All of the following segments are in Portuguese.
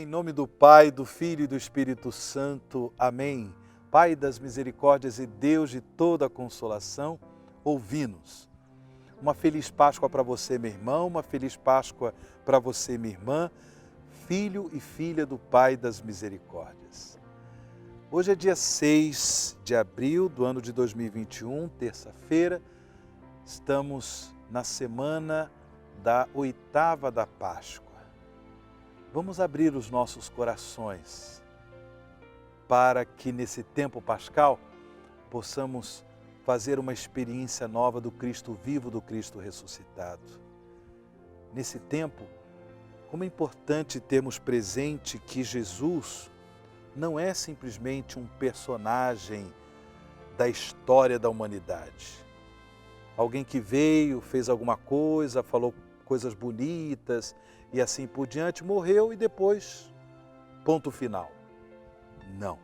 Em nome do Pai, do Filho e do Espírito Santo. Amém. Pai das misericórdias e Deus de toda a consolação, ouvi-nos. Uma feliz Páscoa para você, meu irmão, uma feliz Páscoa para você, minha irmã, filho e filha do Pai das misericórdias. Hoje é dia 6 de abril do ano de 2021, terça-feira. Estamos na semana da oitava da Páscoa. Vamos abrir os nossos corações para que nesse tempo pascal possamos fazer uma experiência nova do Cristo vivo, do Cristo ressuscitado. Nesse tempo, como é importante termos presente que Jesus não é simplesmente um personagem da história da humanidade. Alguém que veio, fez alguma coisa, falou coisas bonitas e assim por diante, morreu e depois, ponto final. Não.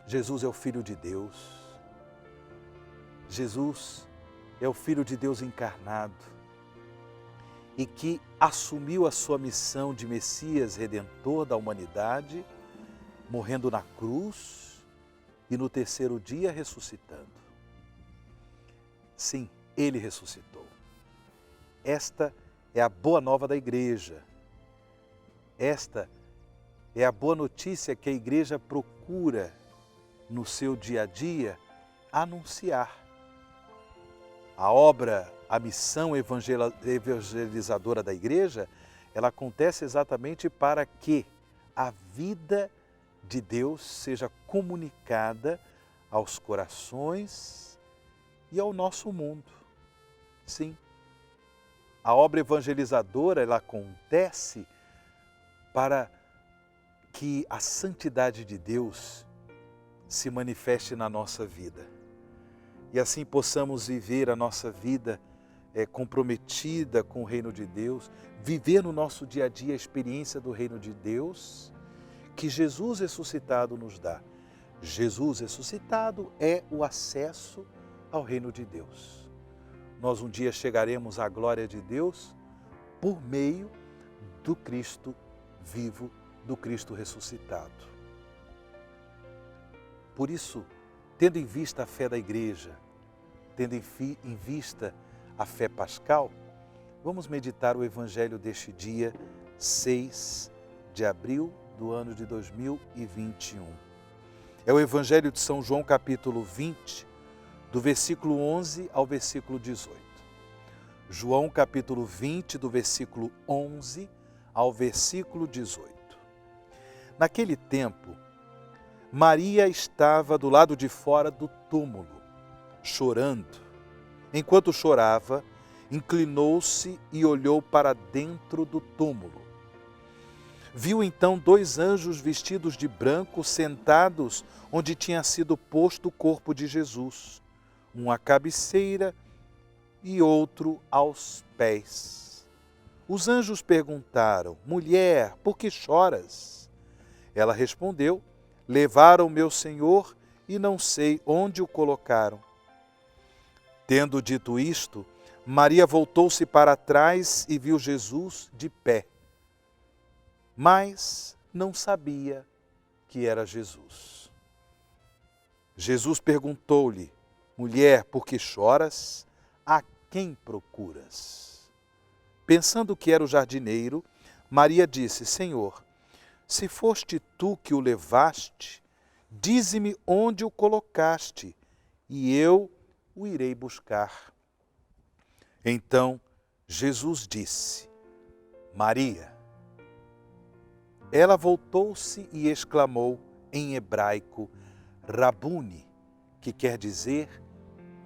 Jesus é o Filho de Deus. Jesus é o Filho de Deus encarnado e que assumiu a sua missão de Messias Redentor da humanidade, morrendo na cruz e no terceiro dia ressuscitando. Sim, Ele ressuscitou. Esta é a boa nova da igreja. Esta é a boa notícia que a igreja procura no seu dia a dia anunciar. A obra, a missão evangelizadora da igreja, ela acontece exatamente para que a vida de Deus seja comunicada aos corações e ao nosso mundo. Sim. A obra evangelizadora, ela acontece para que a santidade de Deus se manifeste na nossa vida. E assim possamos viver a nossa vida comprometida com o reino de Deus, viver no nosso dia a dia a experiência do reino de Deus que Jesus ressuscitado nos dá. Jesus ressuscitado é o acesso ao reino de Deus. Nós um dia chegaremos à glória de Deus por meio do Cristo vivo, do Cristo ressuscitado. Por isso, tendo em vista a fé da igreja, tendo em vista a fé pascal, vamos meditar o evangelho deste dia 6 de abril do ano de 2021. É o evangelho de São João, capítulo 20, do versículo 11 ao versículo 18. João, capítulo 20, do versículo 11 ao versículo 18. Naquele tempo, Maria estava do lado de fora do túmulo, chorando. Enquanto chorava, inclinou-se e olhou para dentro do túmulo. Viu então dois anjos vestidos de branco sentados onde tinha sido posto o corpo de Jesus, um à cabeceira e outro aos pés. Os anjos perguntaram: mulher, por que choras? Ela respondeu: levaram meu Senhor e não sei onde o colocaram. Tendo dito isto, Maria voltou-se para trás e viu Jesus de pé, mas não sabia que era Jesus. Jesus perguntou-lhe: mulher, por que choras? A quem procuras? Pensando que era o jardineiro, Maria disse: Senhor, se foste tu que o levaste, dize-me onde o colocaste, e eu o irei buscar. Então Jesus disse: Maria. Ela voltou-se e exclamou em hebraico: Rabuni, que quer dizer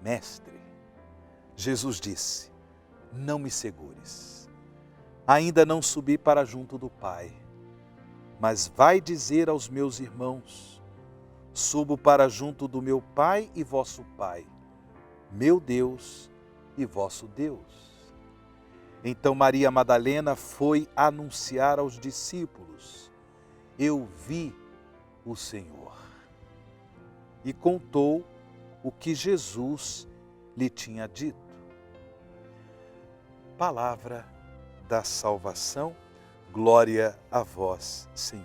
mestre. Jesus disse: não me segures. Ainda não subi para junto do Pai, mas vai dizer aos meus irmãos: subo para junto do meu Pai e vosso Pai, meu Deus e vosso Deus. Então Maria Madalena foi anunciar aos discípulos: eu vi o Senhor. E contou o que Jesus lhe tinha dito. Palavra da salvação. Glória a vós, Senhor.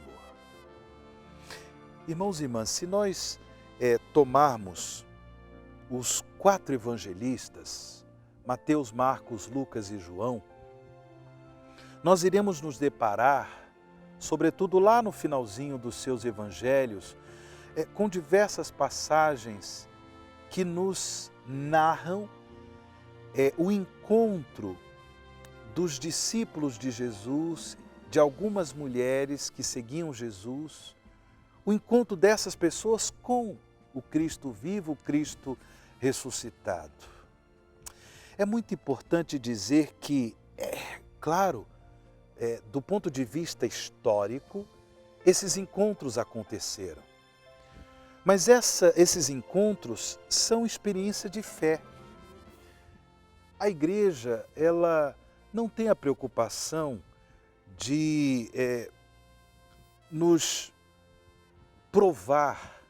Irmãos e irmãs, se nós tomarmos os 4 evangelistas, Mateus, Marcos, Lucas e João, nós iremos nos deparar, sobretudo lá no finalzinho dos seus evangelhos, com diversas passagens que nos narram o encontro dos discípulos de Jesus, de algumas mulheres que seguiam Jesus, o encontro dessas pessoas com o Cristo vivo, o Cristo ressuscitado. É muito importante dizer que, claro, do ponto de vista histórico, esses encontros aconteceram. Mas esses encontros são experiência de fé. A igreja, ela não tem a preocupação de nos provar,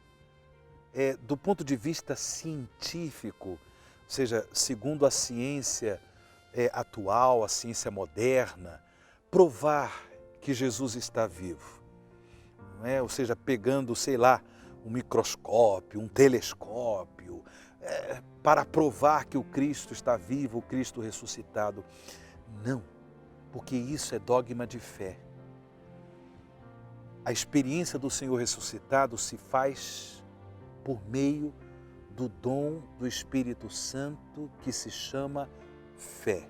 do ponto de vista científico, ou seja, segundo a ciência atual, a ciência moderna, provar que Jesus está vivo. Não é? Ou seja, pegando, sei lá, um microscópio, um telescópio, para provar que o Cristo está vivo, o Cristo ressuscitado. Não, porque isso é dogma de fé. A experiência do Senhor ressuscitado se faz por meio do dom do Espírito Santo que se chama fé.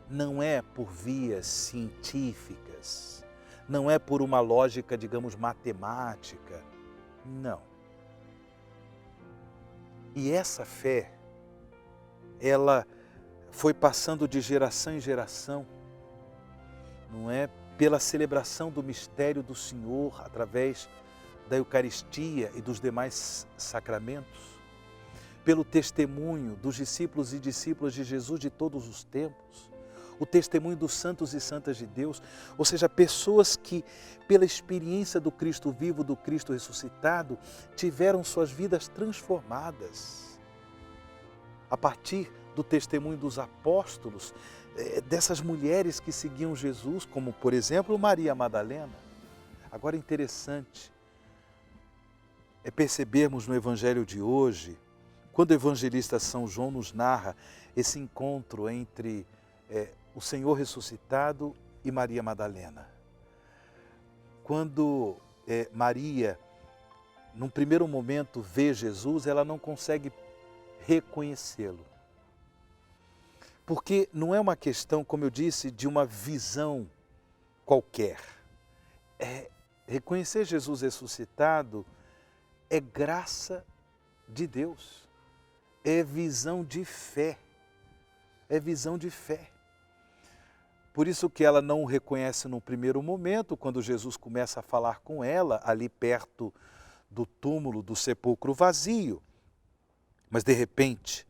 Não é por vias científicas, não é por uma lógica, digamos, matemática, não. E essa fé, ela foi passando de geração em geração, não é? Pela celebração do mistério do Senhor através da Eucaristia e dos demais sacramentos, pelo testemunho dos discípulos e discípulas de Jesus de todos os tempos, o testemunho dos santos e santas de Deus, ou seja, pessoas que, pela experiência do Cristo vivo, do Cristo ressuscitado, tiveram suas vidas transformadas. A partir do testemunho dos apóstolos, dessas mulheres que seguiam Jesus, como, por exemplo, Maria Madalena. Agora, interessante é percebermos no Evangelho de hoje, quando o evangelista São João nos narra esse encontro entre o Senhor ressuscitado e Maria Madalena. Quando Maria, num primeiro momento, vê Jesus, ela não consegue reconhecê-lo. Porque não é uma questão, como eu disse, de uma visão qualquer. Reconhecer Jesus ressuscitado é graça de Deus, é visão de fé, é visão de fé. Por isso que ela não o reconhece no primeiro momento, quando Jesus começa a falar com ela, ali perto do túmulo, do sepulcro vazio. Mas de repente,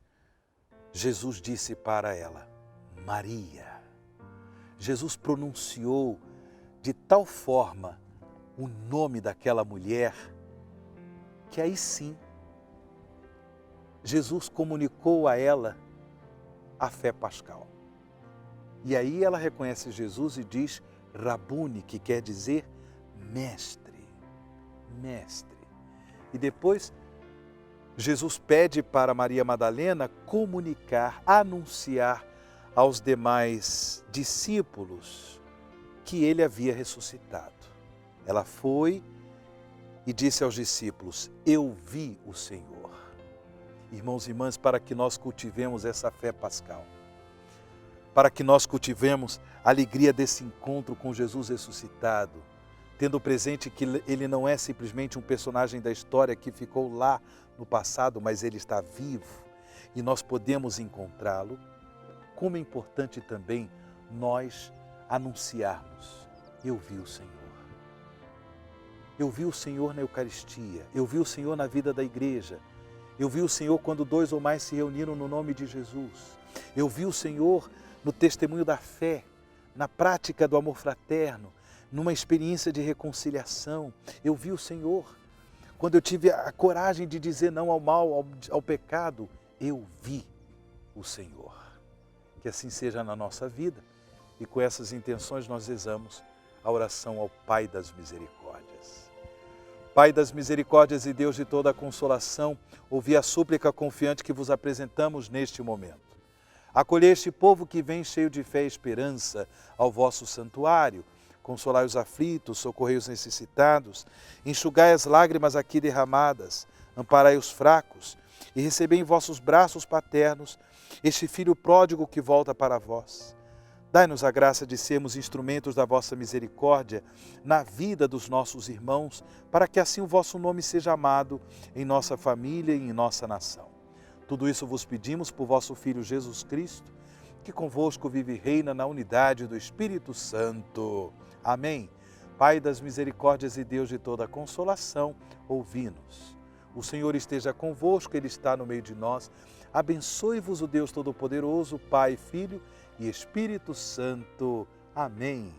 Jesus disse para ela, Maria. Jesus pronunciou de tal forma o nome daquela mulher, que aí sim, Jesus comunicou a ela a fé pascal. E aí ela reconhece Jesus e diz Rabuni, que quer dizer mestre, mestre. E depois Jesus pede para Maria Madalena comunicar, anunciar aos demais discípulos que ele havia ressuscitado. Ela foi e disse aos discípulos, eu vi o Senhor. Irmãos e irmãs, para que nós cultivemos essa fé pascal, para que nós cultivemos a alegria desse encontro com Jesus ressuscitado, tendo presente que ele não é simplesmente um personagem da história que ficou lá no passado, mas ele está vivo e nós podemos encontrá-lo, como é importante também nós anunciarmos, eu vi o Senhor. Eu vi o Senhor na Eucaristia, eu vi o Senhor na vida da igreja, eu vi o Senhor quando 2 ou mais se reuniram no nome de Jesus, eu vi o Senhor no testemunho da fé, na prática do amor fraterno, numa experiência de reconciliação. Eu vi o Senhor quando eu tive a coragem de dizer não ao mal, ao pecado. Eu vi o Senhor. Que assim seja na nossa vida. E com essas intenções nós rezamos a oração ao Pai das Misericórdias. Pai das Misericórdias e Deus de toda a consolação, ouvi a súplica confiante que vos apresentamos neste momento. Acolhei este povo que vem cheio de fé e esperança ao vosso santuário. Consolai os aflitos, socorrei os necessitados, enxugai as lágrimas aqui derramadas, amparai os fracos e recebei em vossos braços paternos este filho pródigo que volta para vós. Dai-nos a graça de sermos instrumentos da vossa misericórdia na vida dos nossos irmãos, para que assim o vosso nome seja amado em nossa família e em nossa nação. Tudo isso vos pedimos por vosso Filho Jesus Cristo, que convosco vive e reina na unidade do Espírito Santo. Amém. Pai das misericórdias e Deus de toda a consolação, ouvi-nos. O Senhor esteja convosco, Ele está no meio de nós. Abençoe-vos o Deus Todo-Poderoso, Pai, Filho e Espírito Santo. Amém.